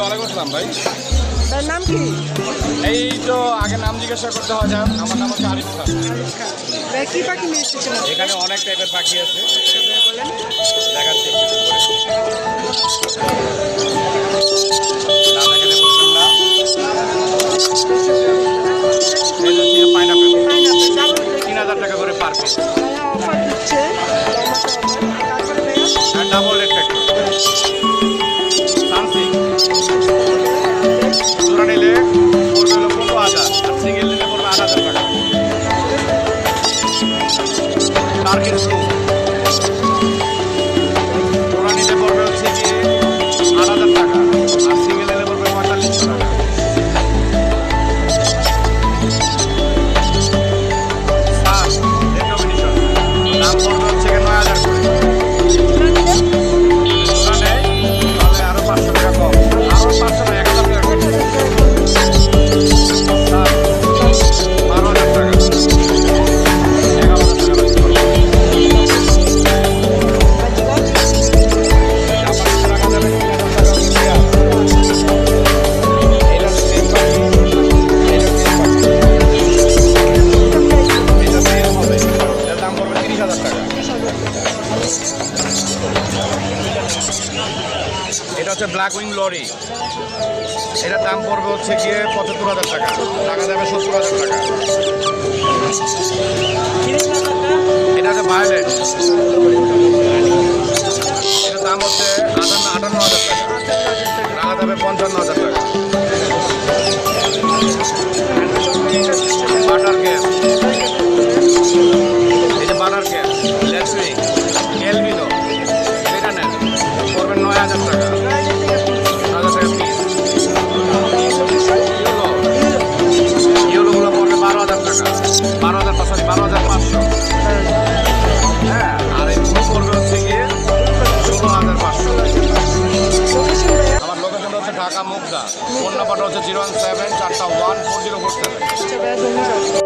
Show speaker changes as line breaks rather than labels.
ওয়ালাইকুম আসসালাম ভাই।
তার নাম কি?
এই তো আগে নাম জিজ্ঞাসা করতে হয় যান। আমার নাম হচ্ছে আরিফ খান।
ভাই কি পাখি নিয়ে এসেছেন?
এখানে অনেক টাইপের পাখি আছে,
বলেন।
দেখাচ্ছি একটু একটু করে। না দেখালে বুঝবেন না। এই যে হচ্ছে পাইনাপেল, 3000 টাকা করে পার পিস।
অফার দিচ্ছে তারপরে ভাইয়া
ডাবল রেড ফ্যাক্টর সানসিং জোড়া নিলে পড়বে হলো 15,000, আর সিঙ্গেল নিলে পড়বে 8,000 টাকা। টার্কির স্ক্রু জোড়া নিলে পড়বে হচ্ছে কি 8,000 টাকা, আর সিঙ্গেল নিলে পড়বে 4500 টাকা। দাম পড়বে হচ্ছে 9,000 করে। জোড়া নেয় তাহলে আরো 500 টাকা কম, আরো 500 না 1,000 টাকা কম। 12,000 টাকা, 11,000 টাকা বেশি পড়বে। জাপানিজ রাখা যাবে 3,000 টাকা করে। এটা সেম পাখি, এটা সেম পাখি, এটা সেম হবে। এর দাম পড়বে 30,000 টাকা। এটা হচ্ছে ব্ল্যাক উইং লরি, এটার দাম পড়বে হচ্ছে গিয়ে 75,000 টাকা, টাকা যাবে 70,000 টাকা। এটা হচ্ছে ভায়োলেট, এটার দাম হচ্ছে 58,000 টাকা, টাকা যাবে 55,000 টাকা। বাটার ক্যাপ, এই যে বাটার ক্যাপ লেসুইং এলবিনো, এটা নেন পড়বে 9,000 টাকা, 9,000 টাকা পিস। ইউলোগুলো পড়বে 12,000 টাকা, 12,500। হ্যাঁ, আর এই ব্লু পড়বে হচ্ছে গিয়ে 16,500। আমার লোকেশনটা হচ্ছে ঢাকা মুগদা, ফোন নাম্বারটা হচ্ছে 017414047।
আচ্ছা ভাইয়া ধন্যবাদ।